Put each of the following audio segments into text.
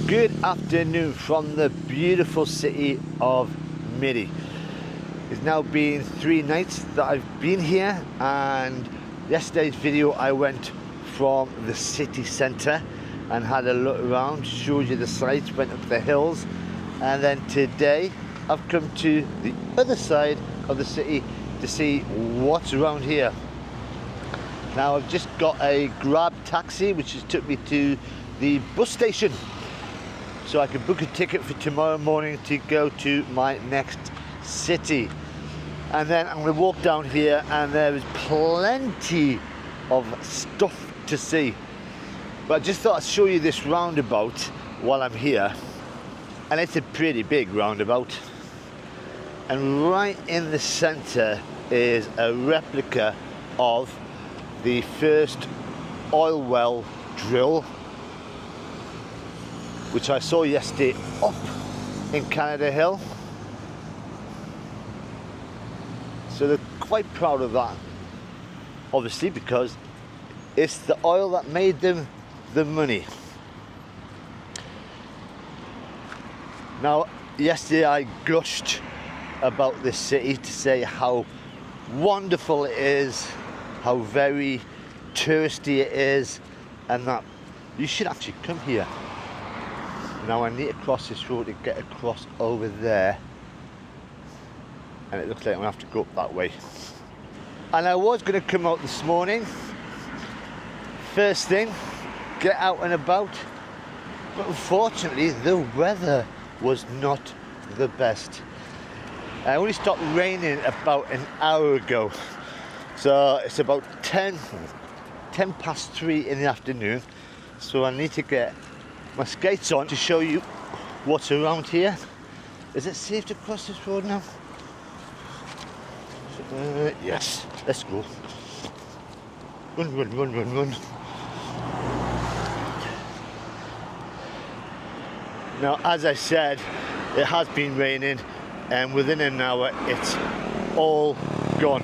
Good afternoon from the beautiful city of Miri. It's now been 3 nights that I've been here, and yesterday's video I went from the city centre and had a look around, showed you the sights, went up the hills, and then today I've come to the other side of the city to see what's around here. Now I've just got a Grab taxi which has took me to the bus station, so I can book a ticket for tomorrow morning to go to my next city. And then I'm going to walk down here, and there is plenty of stuff to see. But I just thought I'd show you this roundabout while I'm here. And it's a pretty big roundabout. And right in the centre is a replica of the first oil well drill, which I saw yesterday up in Canada Hill. So they're quite proud of that, obviously, because it's the oil that made them the money. Now, yesterday I gushed about this city to say how wonderful it is, how very touristy it is, and that you should actually come here. Now I need to cross this road to get across over there, and it looks like I'm going to have to go up that way. And I was going to come out this morning, first thing, get out and about, but unfortunately the weather was not the best. It only stopped raining about an hour ago, so it's about 10 past 3 in the afternoon, so I need to get my skates on to show you what's around here. Is it safe to cross this road now? Yes, let's go. Run, run, run, run, run. Now, as I said, it has been raining, and within an hour it's all gone.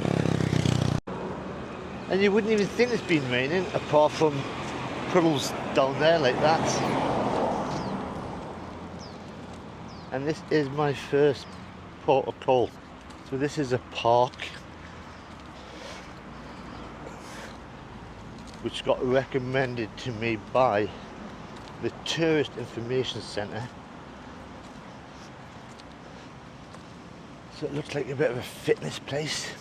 And you wouldn't even think it's been raining apart from puddles down there like that. And this is my first port of call. So this is a park which got recommended to me by the Tourist Information Centre. So it looks like a bit of a fitness place.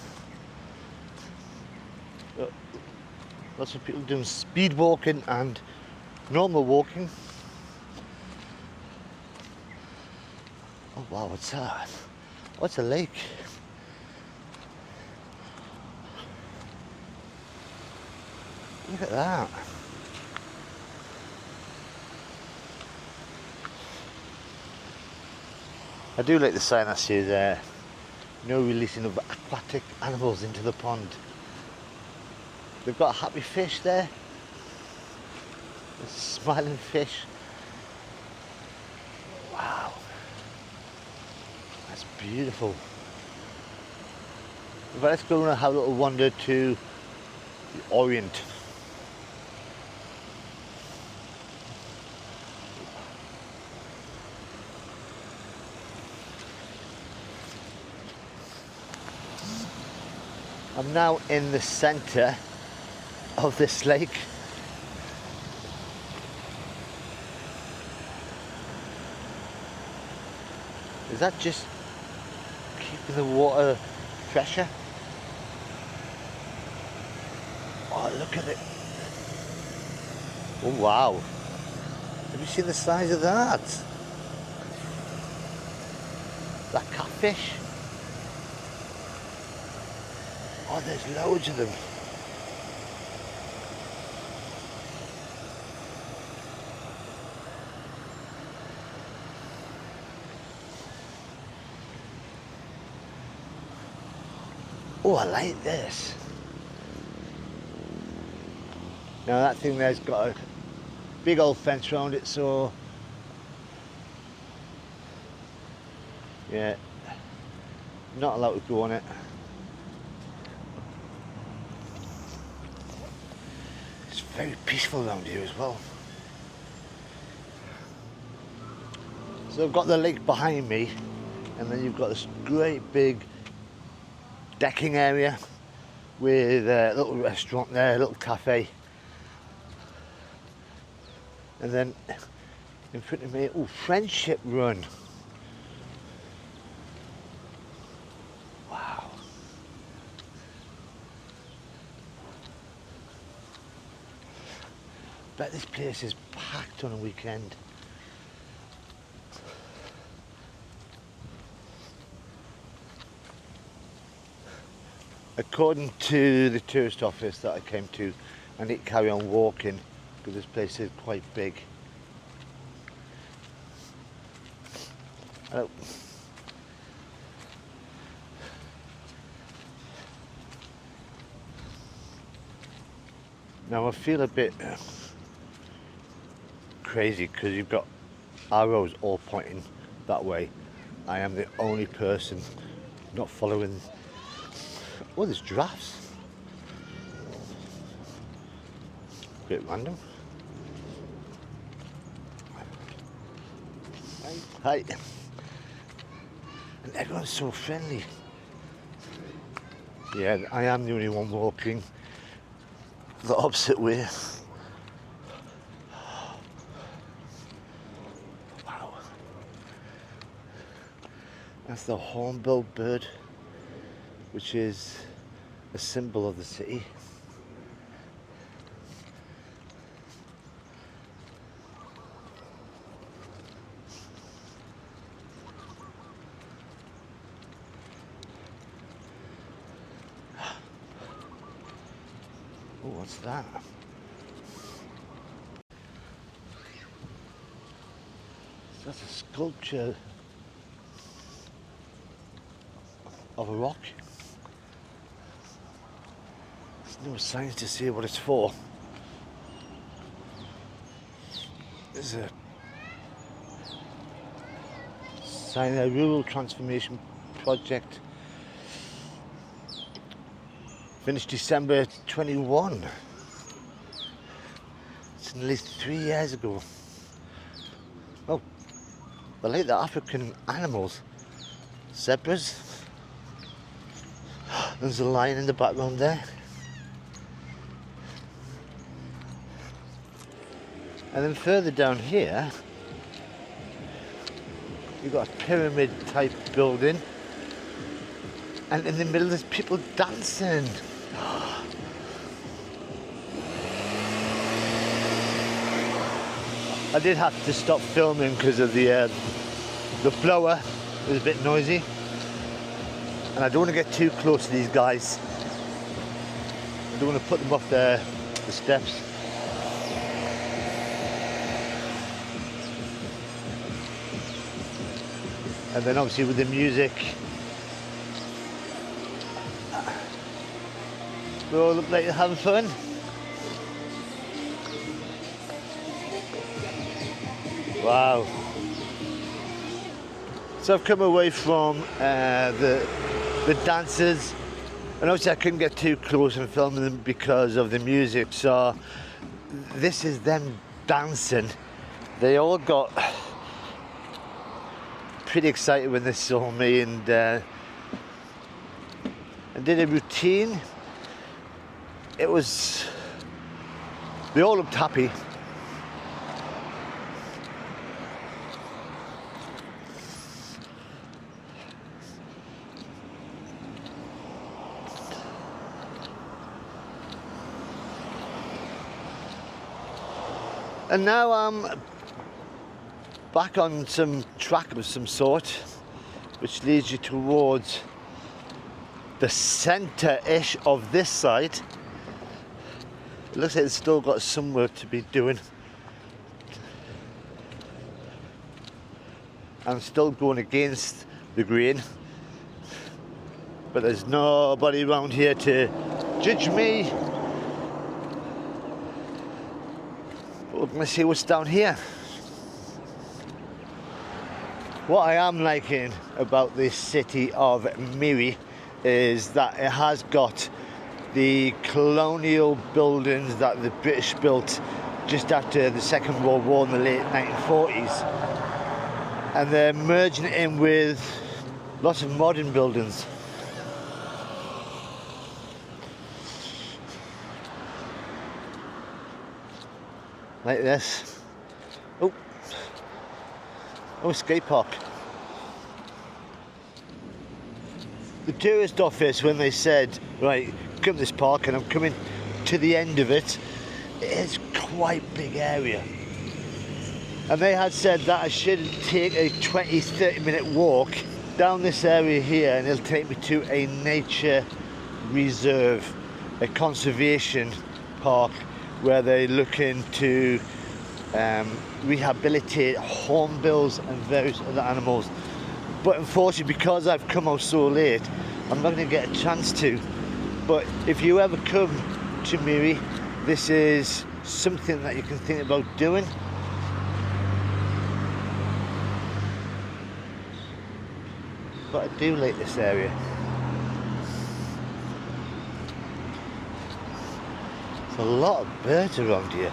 Lots of people doing speed walking and normal walking. Oh wow, what's that? What's a lake? Look at that. I do like the sign that says there, no releasing of aquatic animals into the pond. They've got a happy fish there. A smiling fish. Wow. That's beautiful. But let's go and have a little wander to the Orient. I'm now in the centre of this lake. Is that just keeping the water fresher? Oh, look at it. Oh, wow. Have you seen the size of that? That catfish? Oh, there's loads of them. Oh, I like this. Now that thing there's got a big old fence around it, so yeah, not allowed to go on it. It's very peaceful around here as well. So I've got the lake behind me, and then you've got this great big decking area with a little restaurant there, a little cafe. And then in front of me, oh, Friendship Run. Wow. Bet this place is packed on a weekend. According to the tourist office that I came to, I need to carry on walking because this place is quite big. Hello. Now I feel a bit crazy because you've got arrows all pointing that way. I am the only person not following. Oh, there's giraffes. Bit random. Hi. And everyone's so friendly. Yeah, I am the only one walking the opposite way. Wow. That's the hornbill bird, which is a symbol of the city. Oh, what's that? That's a sculpture of a rock. There's no signs to say what it's for. There's a sign, a rural transformation project. Finished December 21. It's nearly 3 years ago. Oh, I like the African animals. Zebras. There's a lion in the background there. And then further down here, you've got a pyramid type building. And in the middle there's people dancing. I did have to stop filming because of the blower. It was a bit noisy. And I don't want to get too close to these guys. I don't want to put them off the steps. And then obviously with the music, we all look like they're having fun. Wow. So I've come away from the dancers, and obviously I couldn't get too close and film them because of the music. So this is them dancing. They all got pretty excited when they saw me and did a routine. They all looked happy. And now I'm back on some track of some sort, which leads you towards the centre-ish of this side. It looks like it's still got some work to be doing. I'm still going against the grain, but there's nobody around here to judge me. But we're going to see what's down here. What I am liking about this city of Miri is that it has got the colonial buildings that the British built just after the Second World War in the late 1940s. and they're merging it in with lots of modern buildings. Like this. Oh, skate park. The tourist office, when they said, right, come to this park and I'm coming to the end of it, it's quite a big area. And they had said that I should take a 20-30 minute walk down this area here, and it'll take me to a nature reserve, a conservation park, where they're looking to rehabilitate hornbills and various other animals. But unfortunately, because I've come out so late, I'm not going to get a chance to. But if you ever come to Miri, this is something that you can think about doing. But I do like this area. There's a lot of birds around here.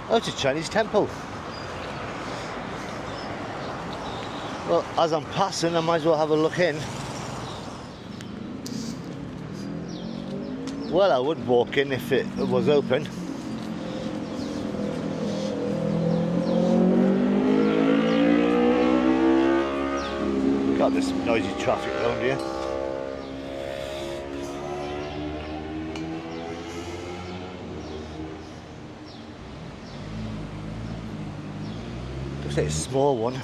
Oh, it's a Chinese temple. Well, as I'm passing, I might as well have a look in. Well, I would walk in if it was open. God, there's some noisy traffic around here. Looks like a small one.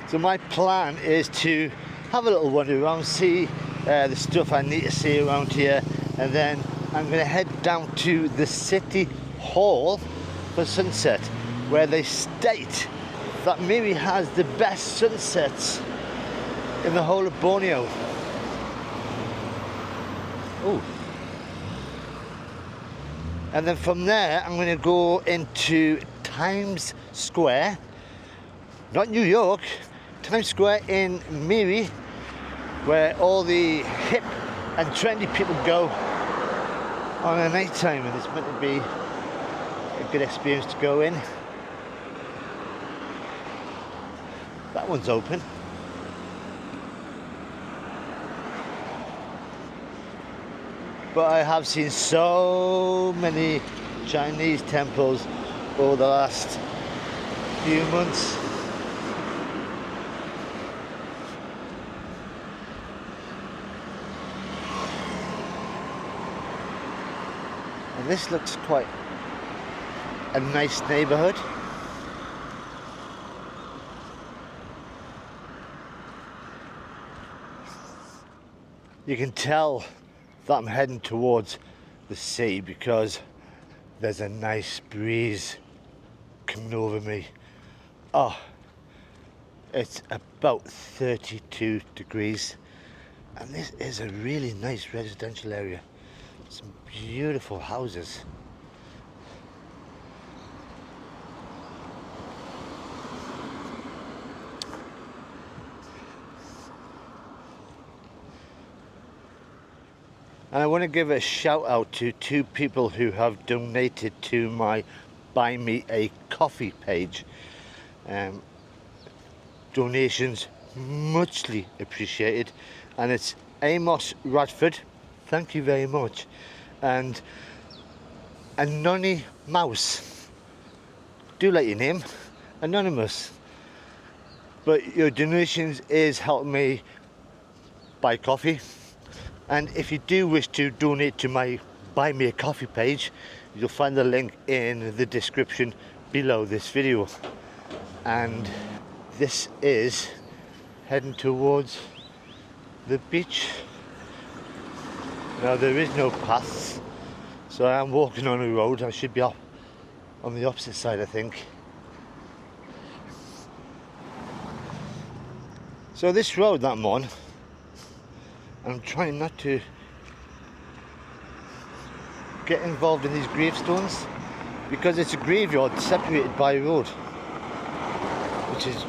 So my plan is to have a little wander around, see the stuff I need to see around here, and then I'm going to head down to the city hall for sunset, where they state that Miri has the best sunsets in the whole of Borneo. Oh. And then from there I'm going to go into Times Square, not New York, Times Square in Miri, where all the hip and trendy people go on a night time, and it's meant to be a good experience to go in. That one's open. But I have seen so many Chinese temples over the last few months. And this looks quite a nice neighborhood. You can tell that I'm heading towards the sea because there's a nice breeze coming over me. Oh, it's about 32 degrees, and this is a really nice residential area. Some beautiful houses. And I want to give a shout out to two people who have donated to my Buy Me a Coffee page. Donations muchly appreciated, and it's Amos Radford, thank you very much, and Anony Mouse, do like your name, Anonymous, but your donations is helping me buy coffee. And if you do wish to donate to my Buy Me a Coffee page, you'll find the link in the description below this video. And this is heading towards the beach. Now there is no paths, so I am walking on a road. I should be up on the opposite side, I think. So this road that I'm on, I'm trying not to get involved in these gravestones because it's a graveyard separated by a road. which is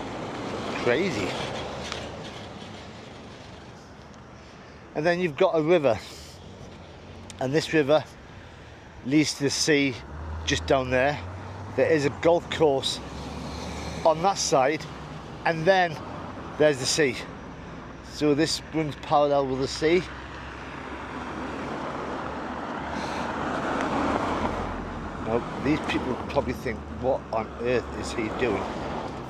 crazy. And then you've got a river, and this river leads to the sea just down there. There is a golf course on that side, and then there's the sea. So this runs parallel with the sea. Now these people probably think, what on earth is he doing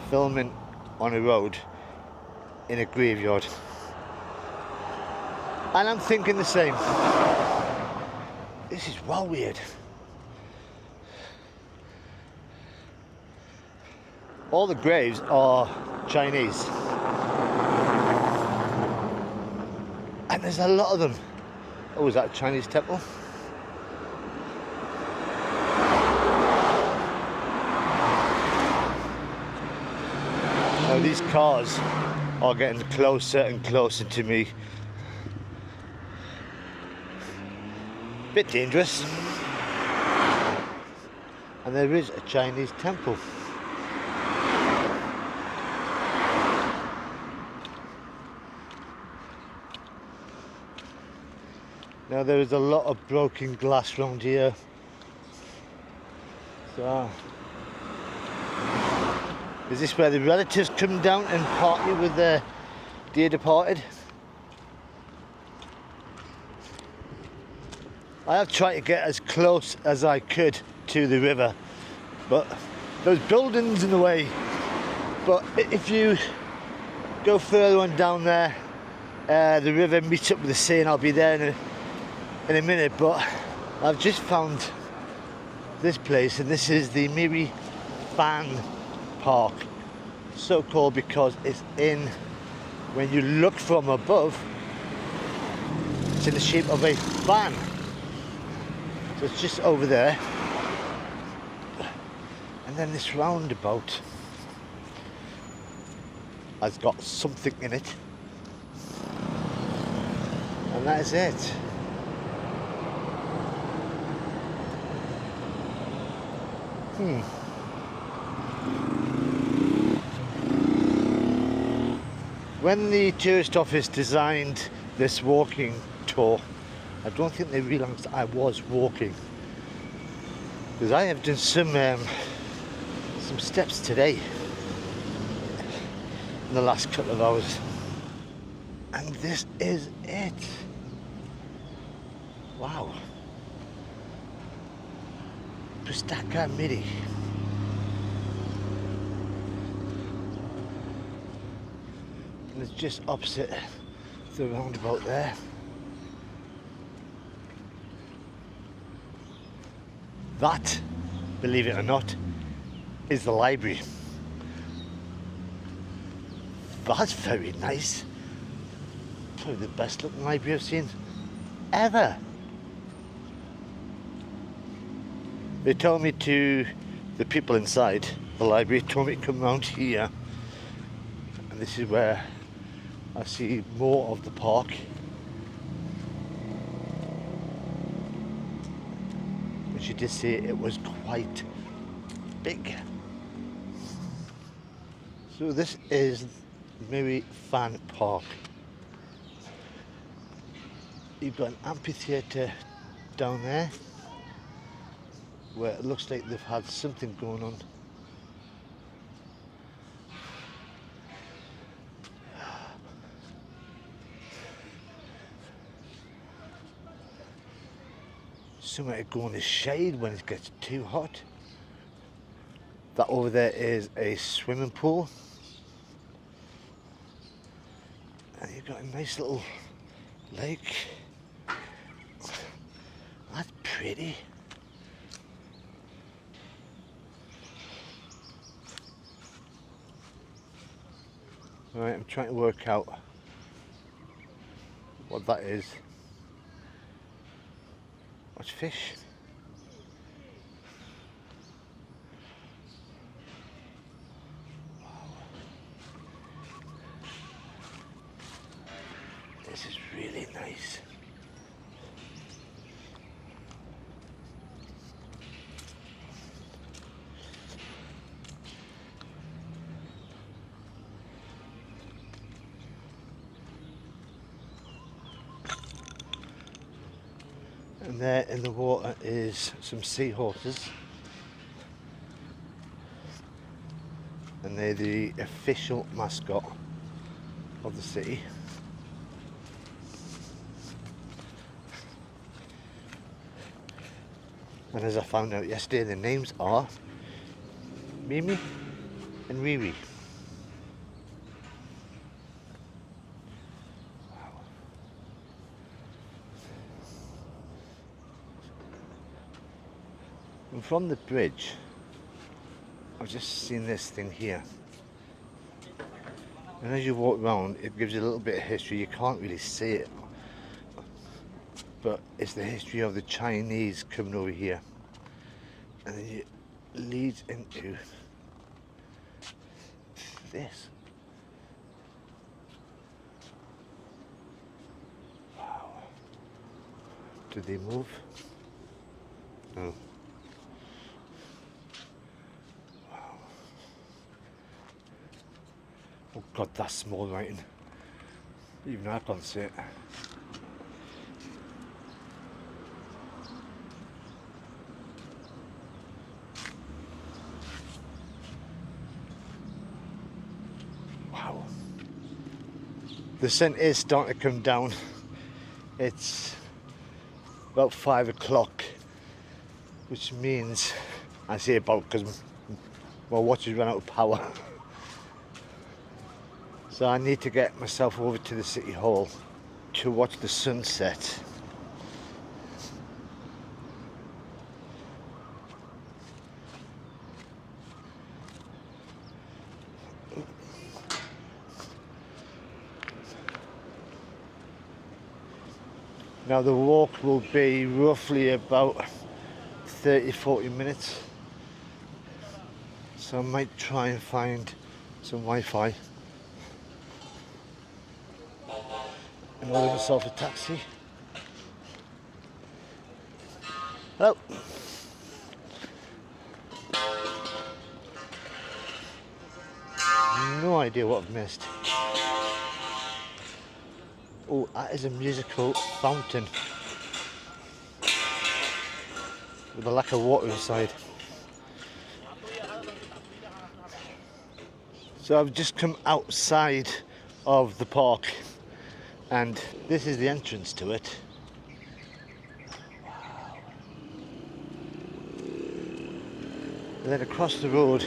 filming on a road in a graveyard? And I'm thinking the same. This is well weird. All the graves are Chinese. And there's a lot of them. Oh, is that a Chinese temple? Now these cars are getting closer and closer to me. Bit dangerous. And there is a Chinese temple. Now there is a lot of broken glass around here. So, is this where the relatives come down and party with their dear departed? I have tried to get as close as I could to the river, but there's buildings in the way. But if you go further on down there, the river meets up with the sea, and I'll be there in a minute. But I've just found this place, and this is the Miri Fan Park, so called because it's in, when you look from above, it's in the shape of a fan. So it's just over there, and then this roundabout has got something in it, and that is it. When the tourist office designed this walking tour, I don't think they realised I was walking, because I have done some steps today in the last couple of hours, and this is it. Wow. Pustaka Miri. And it's just opposite the roundabout there. That, believe it or not, is the library. That's very nice. Probably the best looking library I've seen ever. They told me the people inside the library told me to come round here, and this is where I see more of the park. But she did say it was quite big. So this is Miri Fan Park. You've got an amphitheatre down there, where it looks like they've had something going on. Somewhere to go in the shade when it gets too hot. That over there is a swimming pool. And you've got a nice little lake. That's pretty. Right, I'm trying to work out what that is. What's fish? Wow. This is really nice. And there in the water is some seahorses. And they're the official mascot of the city. And as I found out yesterday, their names are Mimi and Riri. And from the bridge, I've just seen this thing here. And as you walk around, it gives you a little bit of history. You can't really see it, but it's the history of the Chinese coming over here. And then it leads into this. Wow. Did they move? No. Oh God, that's small writing. Even I can't see it. Wow. The sun is starting to come down. It's about 5 o'clock, which means, I say about because my watch has run out of power. So I need to get myself over to the City Hall to watch the sunset. Now the walk will be roughly about 30-40 minutes. So I might try and find some Wi-Fi and order myself a taxi. Hello. No idea what I've missed. Oh, that is a musical fountain with a lack of water inside. So I've just come outside of the park and this is the entrance to it. Wow. And then across the road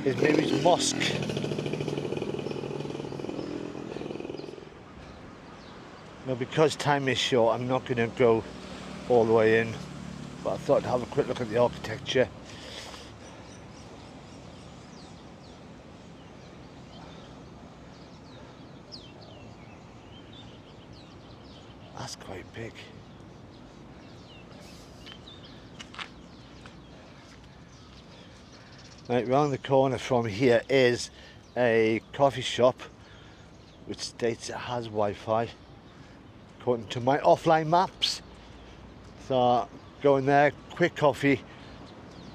is Miri's Mosque. Now because time is short, I'm not going to go all the way in, but I thought I'd have a quick look at the architecture. That's quite big. Right, round the corner from here is a coffee shop which states it has Wi-Fi according to my offline maps. So go in there, quick coffee,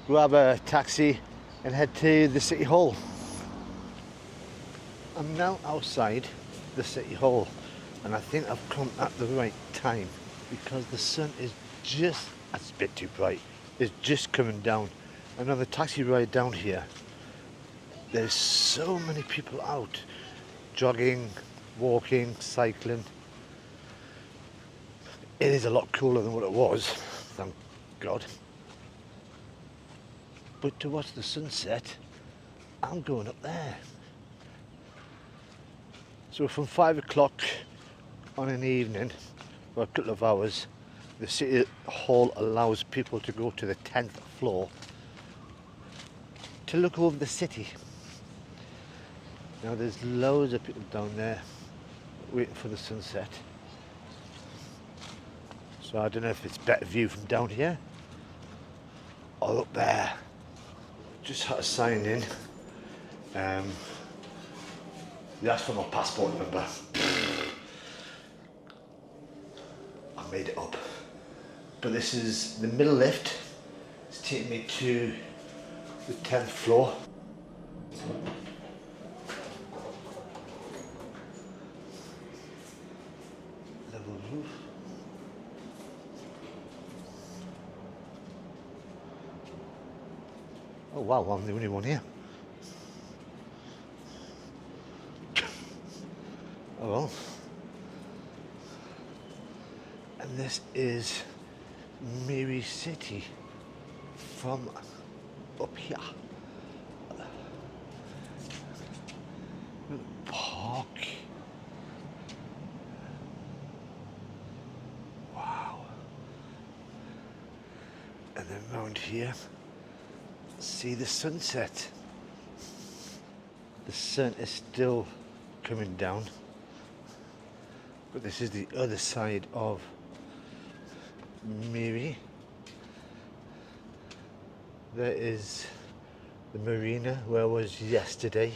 grab a taxi and head to the City Hall. I'm now outside the City Hall and I think I've come at the right time because the sun is just, that's a bit too bright, it's just coming down. And on the taxi ride down here, there's so many people out, jogging, walking, cycling. It is a lot cooler than what it was, thank God. But to watch the sunset, I'm going up there. So from 5 o'clock on an evening, for a couple of hours, the City Hall allows people to go to the 10th floor to look over the city. Now there's loads of people down there waiting for the sunset. So I don't know if it's better view from down here or up there. Just had to sign in. They asked for my passport number. I made it up. But this is the middle lift. It's taking me to the 10th floor. Level roof. Oh wow, I'm the only one here. Oh well. And this is Miri City from up here. Park. Wow. And then round here, see the sunset. The sun is still coming down, but this is the other side of Miri. There is the marina where I was yesterday.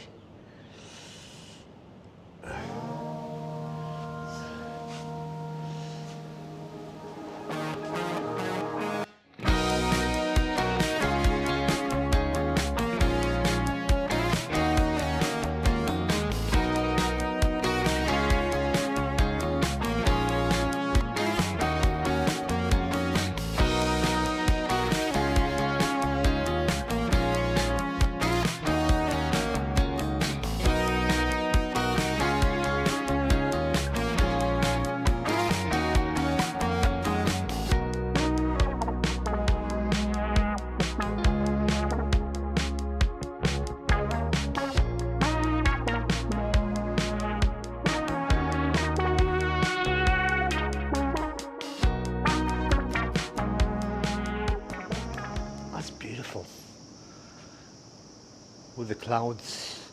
With the clouds,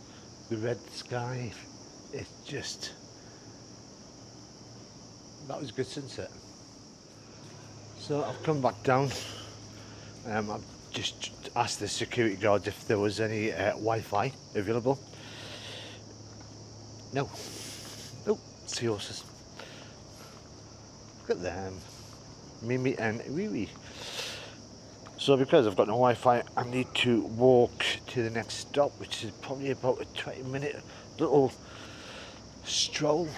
the red sky, it's just, that was a good sunset. So I've come back down. I've just asked the security guards if there was any Wi-Fi available. No, nope, seahorses. Look at them, Mimi and Riri. So because I've got no Wi-Fi, I need to walk to the next stop, which is probably about a 20-minute little stroll.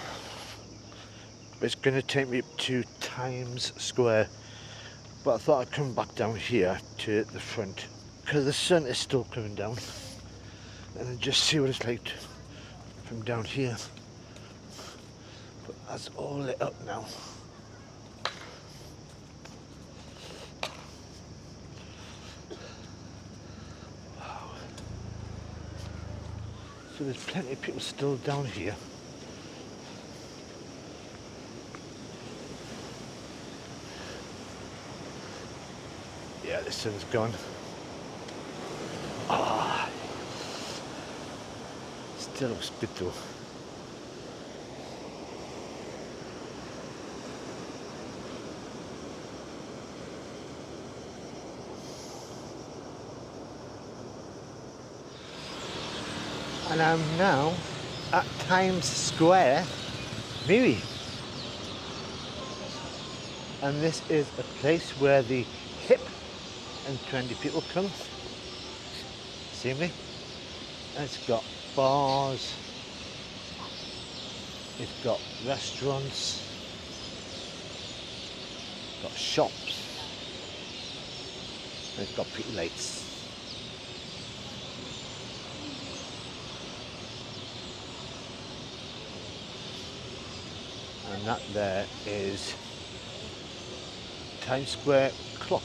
It's going to take me up to Times Square, but I thought I'd come back down here to the front because the sun is still coming down, and then just see what it's like from down here. But that's all lit up now. So there's plenty of people still down here. Yeah, the sun's gone. Ah, still looks good though. And I'm now at Times Square, Miri. And this is a place where the hip and trendy people come. See me? And it's got bars, it's got restaurants, it's got shops, and it's got pretty lights. And that there is Times Square clock.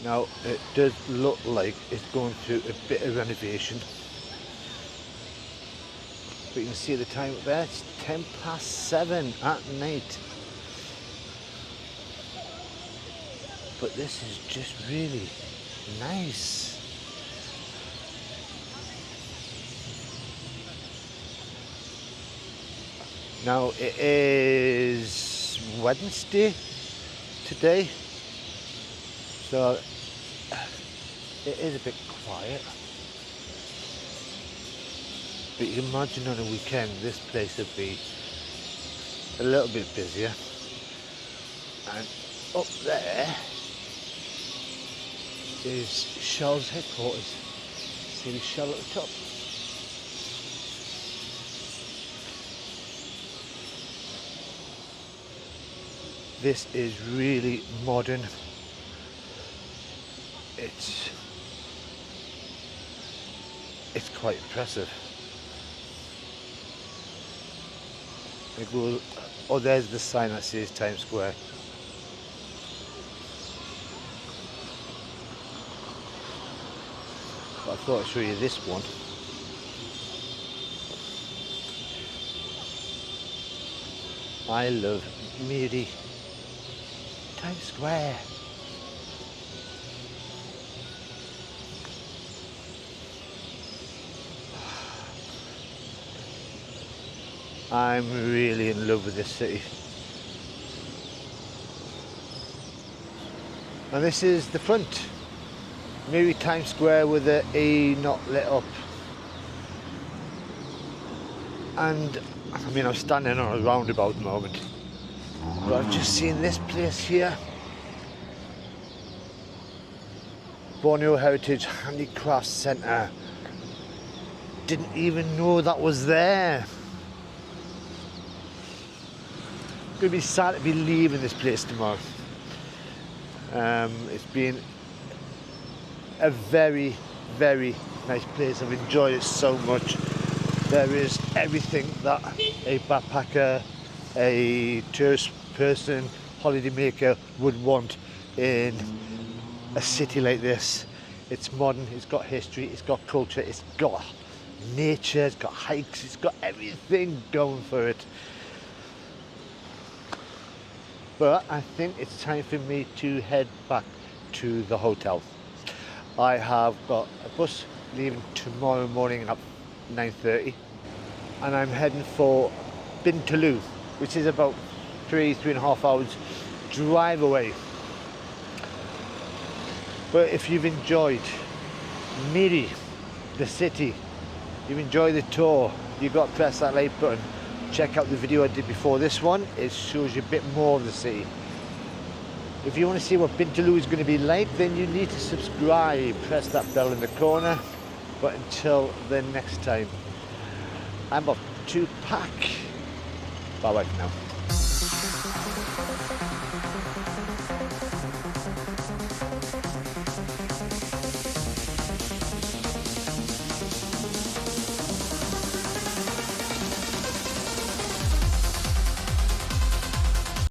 Now it does look like it's going through a bit of renovation, but you can see the time up there, it's 7:10 at night. But this is just really nice. Now it is Wednesday today, so it is a bit quiet. But you can imagine on a weekend this place would be a little bit busier. And up there is Shell's headquarters. See the Shell at the top? This is really modern. It's it's quite impressive. It goes, oh, there's the sign that says Times Square. But I thought I'd show you this one. I love Miri Times Square. I'm really in love with this city. And this is the front. Miri Times Square with the E not lit up. And I mean, I'm standing on a roundabout at the moment, but I've just seen this place here. Borneo Heritage Handicraft Centre. Didn't even know that was there. Gonna be sad to be leaving this place tomorrow. It's been a very, very nice place. I've enjoyed it so much. There is everything that a backpacker, a tourist person, holiday maker would want in a city like this. It's modern, it's got history, it's got culture, it's got nature, it's got hikes, it's got everything going for it. But I think it's time for me to head back to the hotel. I have got a bus leaving tomorrow morning at 9:30, and I'm heading for Bintulu, which is about 3.5 hours drive away. But if you've enjoyed Miri, the city, you've enjoyed the tour, you've got to press that like button. Check out the video I did before this one. It shows you a bit more of the city. If you want to see what Bintulu is going to be like, then you need to subscribe. Press that bell in the corner. But until the next time, I'm off to pack. Bye bye for now.